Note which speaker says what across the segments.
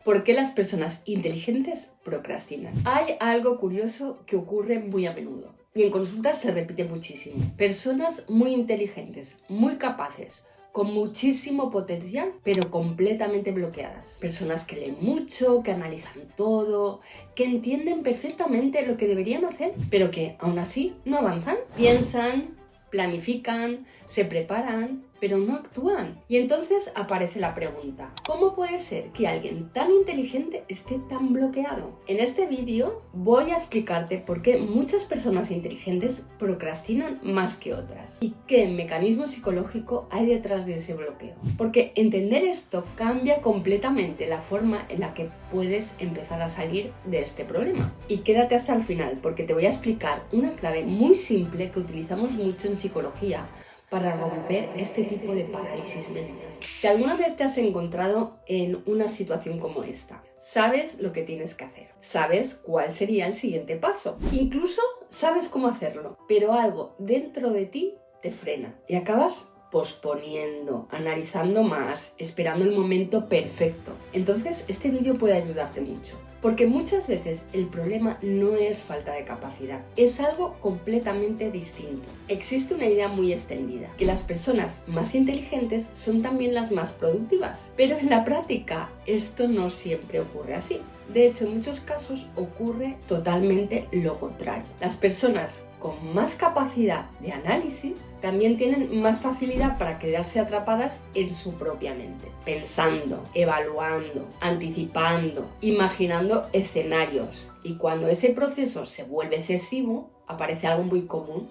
Speaker 1: ¿Por qué las personas inteligentes procrastinan? Hay algo curioso que ocurre muy a menudo y en consultas se repite muchísimo. Personas muy inteligentes, muy capaces, con muchísimo potencial, pero completamente bloqueadas. Personas que leen mucho, que analizan todo, que entienden perfectamente lo que deberían hacer, pero que aún así no avanzan. Piensan, planifican, se preparan, pero no actúan. Y entonces aparece la pregunta: ¿cómo puede ser que alguien tan inteligente esté tan bloqueado? En este vídeo voy a explicarte por qué muchas personas inteligentes procrastinan más que otras y qué mecanismo psicológico hay detrás de ese bloqueo. Porque entender esto cambia completamente la forma en la que puedes empezar a salir de este problema. Y quédate hasta el final porque te voy a explicar una clave muy simple que utilizamos mucho en psicología para romper este tipo de parálisis mental. Si alguna vez te has encontrado en una situación como esta, sabes lo que tienes que hacer, sabes cuál sería el siguiente paso, incluso sabes cómo hacerlo, pero algo dentro de ti te frena y acabas posponiendo, analizando más, esperando el momento perfecto. Entonces, este vídeo puede ayudarte mucho. Porque muchas veces el problema no es falta de capacidad, es algo completamente distinto. Existe una idea muy extendida, que las personas más inteligentes son también las más productivas, pero en la práctica esto no siempre ocurre así. De hecho, en muchos casos ocurre totalmente lo contrario. Las personas con más capacidad de análisis también tienen más facilidad para quedarse atrapadas en su propia mente, pensando, evaluando, anticipando, imaginando escenarios. Y cuando ese proceso se vuelve excesivo, aparece algo muy común: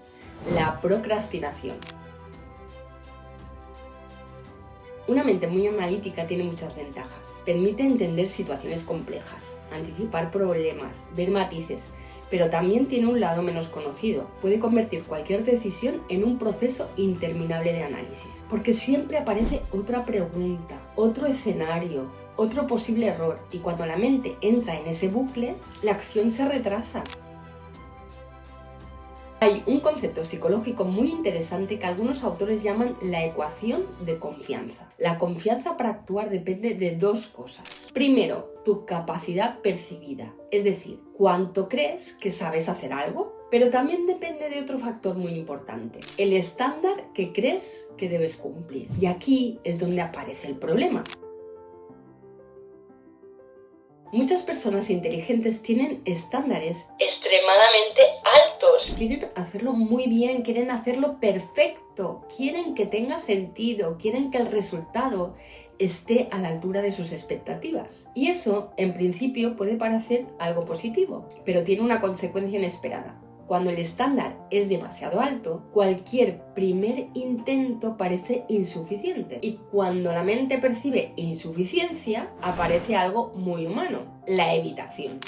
Speaker 1: la procrastinación. Una mente muy analítica tiene muchas ventajas. Permite entender situaciones complejas, anticipar problemas, ver matices, pero también tiene un lado menos conocido. Puede convertir cualquier decisión en un proceso interminable de análisis, porque siempre aparece otra pregunta, otro escenario, otro posible error, y cuando la mente entra en ese bucle, la acción se retrasa. Hay un concepto psicológico muy interesante que algunos autores llaman la ecuación de confianza. La confianza para actuar depende de dos cosas. Primero, tu capacidad percibida, es decir, cuánto crees que sabes hacer algo, pero también depende de otro factor muy importante: el estándar que crees que debes cumplir. Y aquí es donde aparece el problema. Muchas personas inteligentes tienen estándares extremadamente altos. Quieren hacerlo muy bien, quieren hacerlo perfecto, quieren que tenga sentido, quieren que el resultado esté a la altura de sus expectativas. Y eso, en principio, puede parecer algo positivo, pero tiene una consecuencia inesperada. Cuando el estándar es demasiado alto, cualquier primer intento parece insuficiente. Y cuando la mente percibe insuficiencia, aparece algo muy humano: la evitación.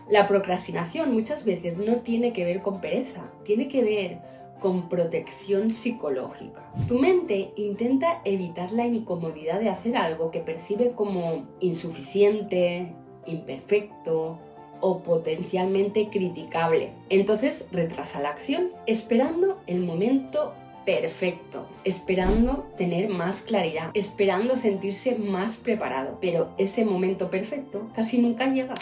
Speaker 1: La procrastinación muchas veces no tiene que ver con pereza, tiene que ver con protección psicológica. Tu mente intenta evitar la incomodidad de hacer algo que percibe como insuficiente, imperfecto o potencialmente criticable. Entonces retrasa la acción, esperando el momento perfecto, esperando tener más claridad, esperando sentirse más preparado. Pero ese momento perfecto casi nunca llega.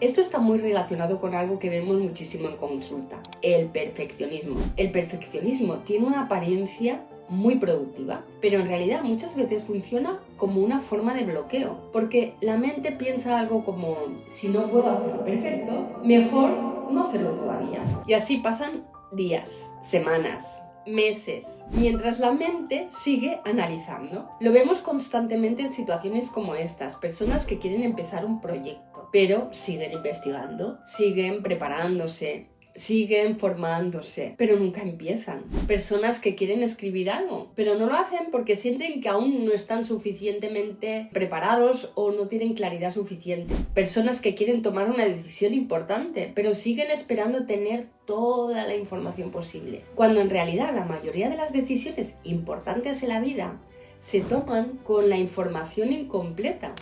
Speaker 1: Esto está muy relacionado con algo que vemos muchísimo en consulta: el perfeccionismo. El perfeccionismo tiene una apariencia muy productiva, pero en realidad muchas veces funciona como una forma de bloqueo, porque la mente piensa algo como: si no puedo hacerlo perfecto, mejor no hacerlo todavía. Y así pasan días, semanas, meses, mientras la mente sigue analizando. Lo vemos constantemente en situaciones como estas: personas que quieren empezar un proyecto, pero siguen investigando, siguen preparándose, siguen formándose, pero nunca empiezan. Personas que quieren escribir algo, pero no lo hacen porque sienten que aún no están suficientemente preparados o no tienen claridad suficiente. Personas que quieren tomar una decisión importante, pero siguen esperando tener toda la información posible, cuando en realidad la mayoría de las decisiones importantes en la vida se toman con la información incompleta.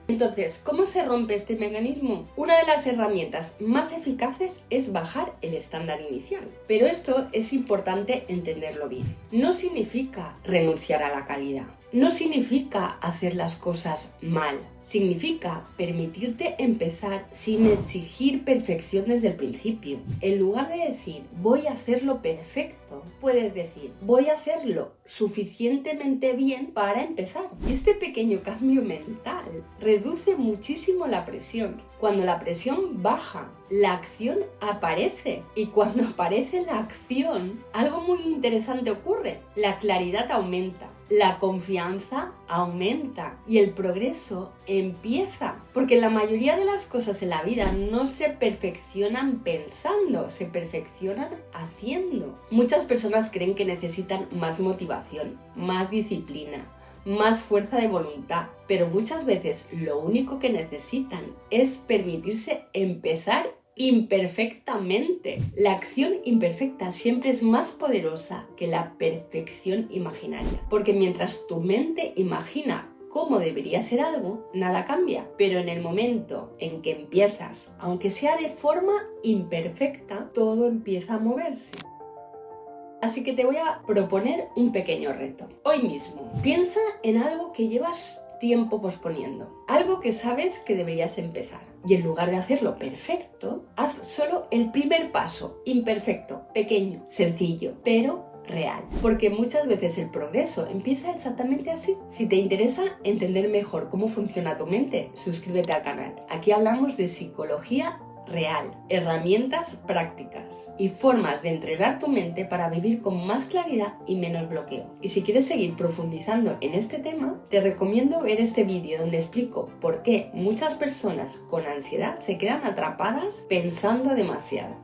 Speaker 1: Entonces, ¿cómo se rompe este mecanismo? Una de las herramientas más eficaces es bajar el estándar inicial. Pero esto es importante entenderlo bien. No significa renunciar a la calidad. No significa hacer las cosas mal. Significa permitirte empezar sin exigir perfección desde el principio. En lugar de decir voy a hacerlo perfecto, puedes decir voy a hacerlo suficientemente bien para empezar. Este pequeño cambio mental reduce muchísimo la presión. Cuando la presión baja, la acción aparece. Y cuando aparece la acción, algo muy interesante ocurre. La claridad aumenta. La confianza aumenta y el progreso empieza, porque la mayoría de las cosas en la vida no se perfeccionan pensando, se perfeccionan haciendo. Muchas personas creen que necesitan más motivación, más disciplina, más fuerza de voluntad, pero muchas veces lo único que necesitan es permitirse empezar imperfectamente. La acción imperfecta siempre es más poderosa que la perfección imaginaria, porque mientras tu mente imagina cómo debería ser algo, nada cambia. Pero en el momento en que empiezas, aunque sea de forma imperfecta, todo empieza a moverse. Así que te voy a proponer un pequeño reto. Hoy mismo, piensa en algo que llevas tiempo posponiendo, algo que sabes que deberías empezar. Y en lugar de hacerlo perfecto, haz solo el primer paso, imperfecto, pequeño, sencillo, pero real. Porque muchas veces el progreso empieza exactamente así. Si te interesa entender mejor cómo funciona tu mente, suscríbete al canal. Aquí hablamos de psicología real, herramientas prácticas y formas de entrenar tu mente para vivir con más claridad y menos bloqueo. Y si quieres seguir profundizando en este tema, te recomiendo ver este vídeo donde explico por qué muchas personas con ansiedad se quedan atrapadas pensando demasiado.